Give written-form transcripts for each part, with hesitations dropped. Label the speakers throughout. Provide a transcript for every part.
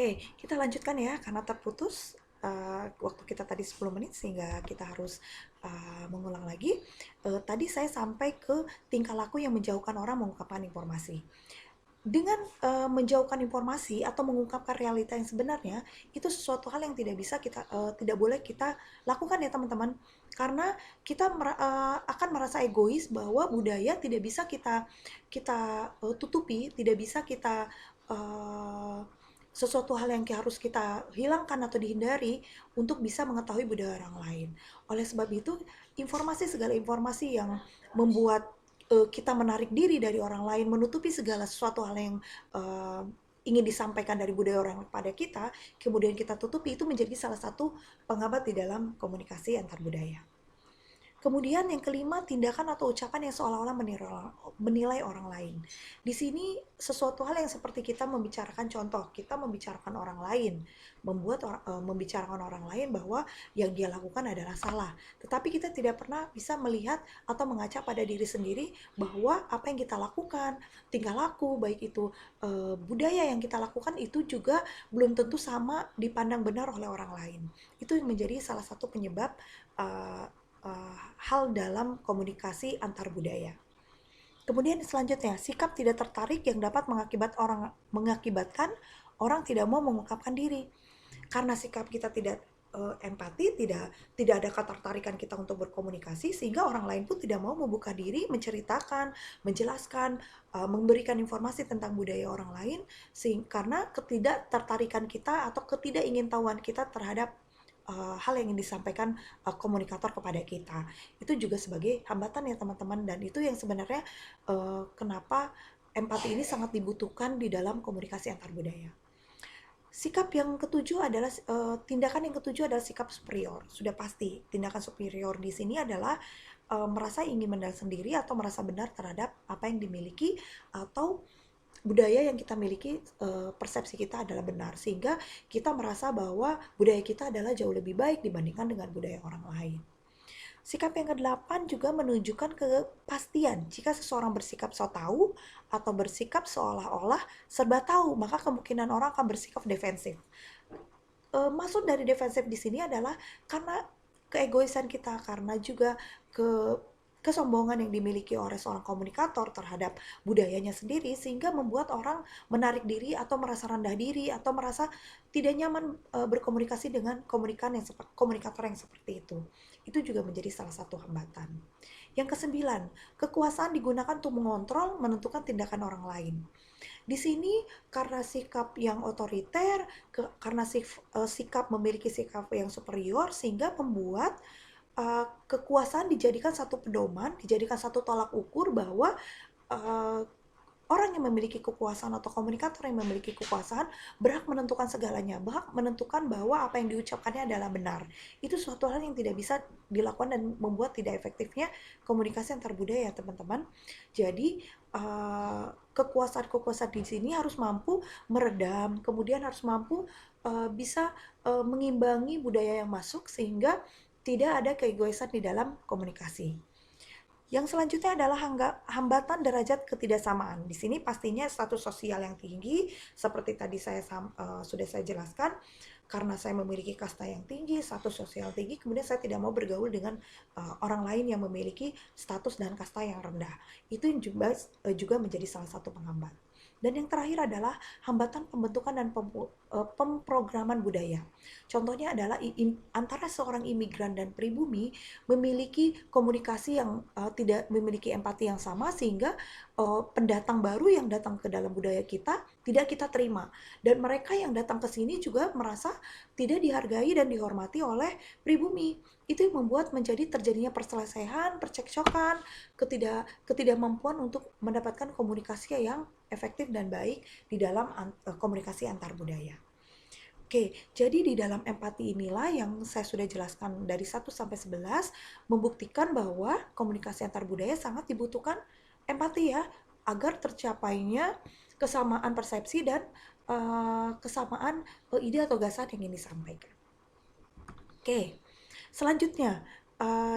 Speaker 1: Oke, kita lanjutkan ya karena terputus waktu kita tadi 10 menit sehingga kita harus mengulang lagi. Tadi saya sampai ke tingkah laku yang menjauhkan orang mengungkapkan informasi. Dengan menjauhkan informasi atau mengungkapkan realita yang sebenarnya, itu sesuatu hal yang tidak boleh kita lakukan ya teman-teman. Karena kita akan merasa egois bahwa budaya tidak bisa kita kita tutupi, tidak bisa kita uh, sesuatu hal yang harus kita hilangkan atau dihindari untuk bisa mengetahui budaya orang lain. Oleh sebab itu, segala informasi yang membuat kita menarik diri dari orang lain, menutupi segala sesuatu hal yang uh, ingin disampaikan dari budaya orang pada kita, kemudian kita tutupi, itu menjadi salah satu penghambat di dalam komunikasi antar budaya. Kemudian yang kelima, tindakan atau ucapan yang seolah-olah menilai orang lain. Di sini sesuatu hal yang seperti kita membicarakan contoh, kita membicarakan orang lain, membicarakan orang lain bahwa yang dia lakukan adalah salah. Tetapi kita tidak pernah bisa melihat atau mengaca pada diri sendiri bahwa apa yang kita lakukan, tingkah laku, baik itu budaya yang kita lakukan itu juga belum tentu sama dipandang benar oleh orang lain. Itu yang menjadi salah satu penyebab uh, hal dalam komunikasi antar budaya. Kemudian selanjutnya, sikap tidak tertarik yang dapat mengakibatkan orang tidak mau mengungkapkan diri. Karena sikap kita tidak empati, tidak ada ketertarikan kita untuk berkomunikasi, sehingga orang lain pun tidak mau membuka diri, menceritakan, menjelaskan, memberikan informasi tentang budaya orang lain, karena ketidaktertarikan kita atau ketidakingintahuan kita terhadap hal yang ingin disampaikan komunikator kepada kita. Itu juga sebagai hambatan ya teman-teman, dan itu yang sebenarnya kenapa empati ini sangat dibutuhkan di dalam komunikasi antar budaya. Tindakan yang ketujuh adalah sikap superior. Sudah pasti, tindakan superior di sini adalah merasa ingin menang sendiri atau merasa benar terhadap apa yang dimiliki atau budaya yang kita miliki, persepsi kita adalah benar, sehingga kita merasa bahwa budaya kita adalah jauh lebih baik dibandingkan dengan budaya orang lain. Sikap yang kedelapan juga menunjukkan kepastian. Jika seseorang bersikap so tahu atau bersikap seolah-olah serba tahu, maka kemungkinan orang akan bersikap defensif. Maksud dari defensif di sini adalah karena keegoisan kita, karena juga kesombongan yang dimiliki oleh seorang komunikator terhadap budayanya sendiri, sehingga membuat orang menarik diri atau merasa rendah diri atau merasa tidak nyaman berkomunikasi dengan komunikator yang seperti itu. Itu juga menjadi salah satu hambatan. Yang kesembilan, kekuasaan digunakan untuk mengontrol, menentukan tindakan orang lain. Di sini karena sikap yang otoriter, karena sikap memiliki sikap yang superior, sehingga membuat kekuasaan dijadikan satu pedoman, dijadikan satu tolak ukur bahwa uh, orang yang memiliki kekuasaan atau komunikator yang memiliki kekuasaan berhak menentukan segalanya, berhak menentukan bahwa apa yang diucapkannya adalah benar. Itu suatu hal yang tidak bisa dilakukan dan membuat tidak efektifnya komunikasi antar budaya, teman-teman. Jadi kekuasaan-kekuasaan di sini harus mampu meredam, kemudian harus mampu bisa mengimbangi budaya yang masuk sehingga tidak ada keegoisan di dalam komunikasi. Yang selanjutnya adalah hambatan derajat ketidaksamaan. Di sini pastinya status sosial yang tinggi, seperti tadi sudah saya jelaskan, karena saya memiliki kasta yang tinggi, status sosial tinggi, kemudian saya tidak mau bergaul dengan orang lain yang memiliki status dan kasta yang rendah. Itu yang juga menjadi salah satu penghambat. Dan yang terakhir adalah hambatan pembentukan dan pemrograman budaya. Contohnya adalah antara seorang imigran dan pribumi memiliki komunikasi yang tidak memiliki empati yang sama, sehingga pendatang baru yang datang ke dalam budaya kita tidak kita terima. Dan mereka yang datang ke sini juga merasa tidak dihargai dan dihormati oleh pribumi. Itu yang membuat terjadinya perselisihan, percekcokan, ketidakmampuan untuk mendapatkan komunikasi yang efektif dan baik di dalam komunikasi antar budaya. Oke, jadi di dalam empati inilah yang saya sudah jelaskan dari 1 sampai 11 membuktikan bahwa komunikasi antar budaya sangat dibutuhkan empati ya, agar tercapainya kesamaan persepsi dan kesamaan ide atau gagasan yang ingin disampaikan. Oke, selanjutnya,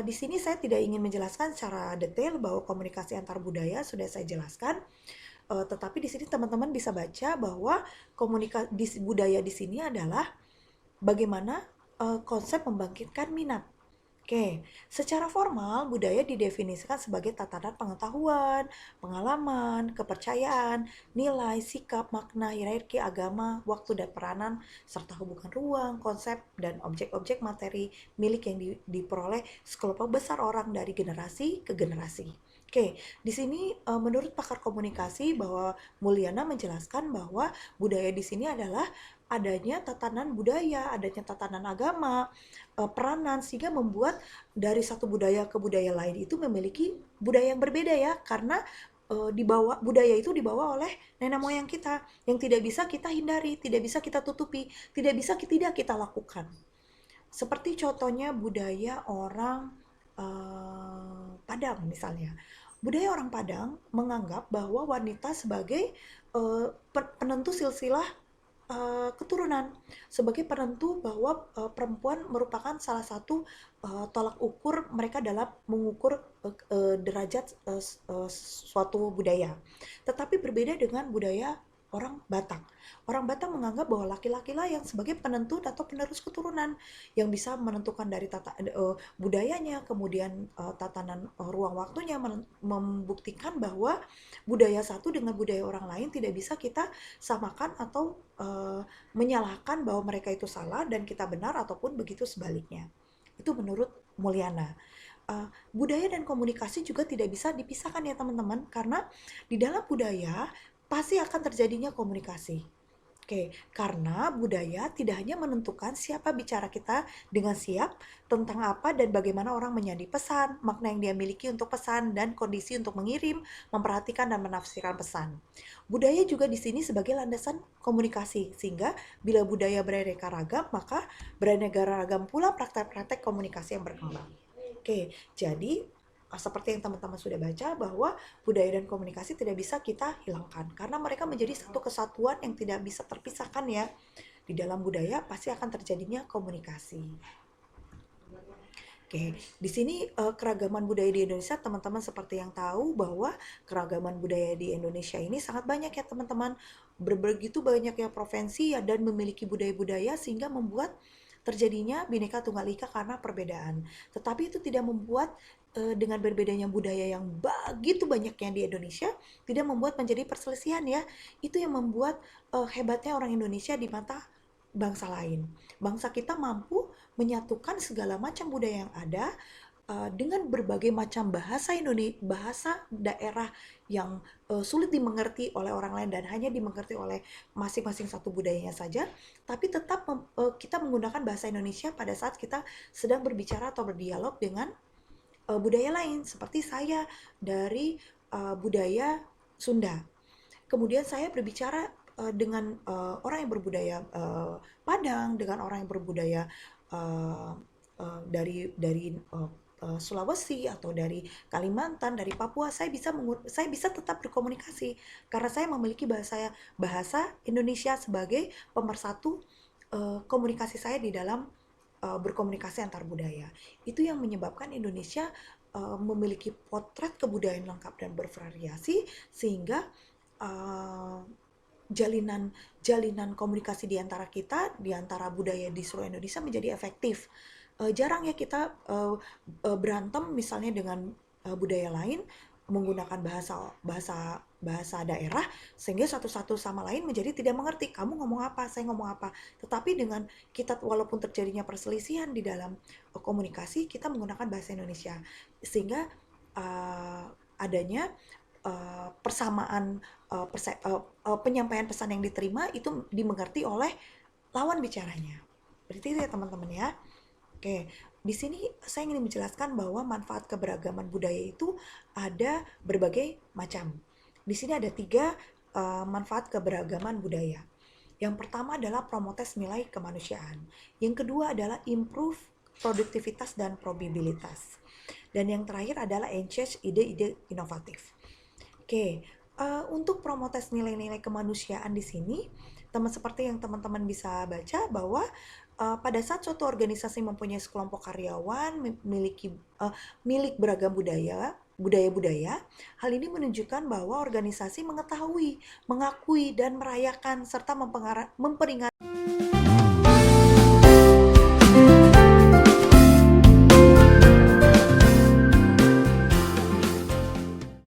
Speaker 1: di sini saya tidak ingin menjelaskan secara detail bahwa komunikasi antar budaya sudah saya jelaskan. Tetapi di sini teman-teman bisa baca bahwa budaya di sini adalah bagaimana konsep membangkitkan minat. Oke, secara formal budaya didefinisikan sebagai tatanan pengetahuan, pengalaman, kepercayaan, nilai, sikap, makna, hierarki, agama, waktu dan peranan, serta hubungan ruang, konsep, dan objek-objek materi milik yang diperoleh sekelompok besar orang dari generasi ke generasi. Oke, di sini menurut pakar komunikasi bahwa Mulyana menjelaskan bahwa budaya di sini adalah adanya tatanan budaya, adanya tatanan agama, peranan, sehingga membuat dari satu budaya ke budaya lain itu memiliki budaya yang berbeda ya, karena dibawa budaya itu dibawa oleh nenek moyang kita yang tidak bisa kita hindari, tidak bisa kita tutupi, tidak kita lakukan. Seperti contohnya budaya orang Padang misalnya. Budaya orang Padang menganggap bahwa wanita sebagai penentu silsilah keturunan, sebagai penentu bahwa perempuan merupakan salah satu tolak ukur mereka dalam mengukur derajat suatu budaya. Tetapi berbeda dengan budaya orang Batak. Orang Batak menganggap bahwa laki-laki lah yang sebagai penentu atau penerus keturunan yang bisa menentukan dari budayanya, kemudian tatanan ruang waktunya, membuktikan bahwa budaya satu dengan budaya orang lain tidak bisa kita samakan atau menyalahkan bahwa mereka itu salah dan kita benar ataupun begitu sebaliknya. Itu menurut Mulyana. Budaya dan komunikasi juga tidak bisa dipisahkan ya teman-teman, karena di dalam budaya pasti akan terjadinya komunikasi. Oke, karena budaya tidak hanya menentukan siapa bicara kita dengan siap tentang apa dan bagaimana orang menyandi pesan, makna yang dia miliki untuk pesan, dan kondisi untuk mengirim, memperhatikan, dan menafsirkan pesan. Budaya juga di sini sebagai landasan komunikasi, sehingga bila budaya beraneka ragam, maka beraneka ragam pula praktek-praktek komunikasi yang berkembang. Oke, jadi seperti yang teman-teman sudah baca bahwa budaya dan komunikasi tidak bisa kita hilangkan karena mereka menjadi satu kesatuan yang tidak bisa terpisahkan ya. Di dalam budaya pasti akan terjadinya komunikasi. Oke, di sini keragaman budaya di Indonesia teman-teman seperti yang tahu bahwa keragaman budaya di Indonesia ini sangat banyak ya teman-teman. Begitu banyak ya provinsi ya dan memiliki budaya-budaya sehingga membuat terjadinya Bhinneka Tunggal Ika karena perbedaan. Tetapi itu tidak membuat dengan berbedanya budaya yang begitu banyaknya di Indonesia tidak membuat menjadi perselisihan ya. Itu yang membuat hebatnya orang Indonesia di mata bangsa lain. Bangsa kita mampu menyatukan segala macam budaya yang ada dengan berbagai macam bahasa bahasa daerah yang sulit dimengerti oleh orang lain dan hanya dimengerti oleh masing-masing satu budayanya saja, tapi tetap kita menggunakan bahasa Indonesia pada saat kita sedang berbicara atau berdialog dengan budaya lain. Seperti saya dari budaya Sunda, kemudian saya berbicara dengan orang yang berbudaya Padang, dengan orang yang berbudaya uh, dari Sulawesi atau dari Kalimantan, dari Papua, saya bisa tetap berkomunikasi karena saya memiliki bahasa Indonesia sebagai pemersatu komunikasi saya di dalam berkomunikasi antar budaya. Itu yang menyebabkan Indonesia memiliki potret kebudayaan lengkap dan bervariasi sehingga uh, jalinan komunikasi di antara kita, di antara budaya di seluruh Indonesia menjadi efektif. Jarang ya kita berantem misalnya dengan budaya lain menggunakan bahasa daerah sehingga satu sama lain menjadi tidak mengerti kamu ngomong apa, saya ngomong apa. Tetapi dengan kita walaupun terjadinya perselisihan di dalam komunikasi, kita menggunakan bahasa Indonesia sehingga adanya persamaan penyampaian pesan yang diterima itu dimengerti oleh lawan bicaranya. Berarti itu ya teman-teman ya. Oke, di sini saya ingin menjelaskan bahwa manfaat keberagaman budaya itu ada berbagai macam. Di sini ada 3 manfaat keberagaman budaya. Yang pertama adalah promotes nilai kemanusiaan. Yang kedua adalah improve produktivitas dan probabilitas. Dan yang terakhir adalah encourage ide-ide inovatif. Oke, untuk promotes nilai-nilai kemanusiaan di sini, seperti yang teman-teman bisa baca bahwa pada saat suatu organisasi mempunyai sekelompok karyawan milik beragam budaya budaya-budaya. Hal ini menunjukkan bahwa organisasi mengetahui, mengakui, dan merayakan serta memperingati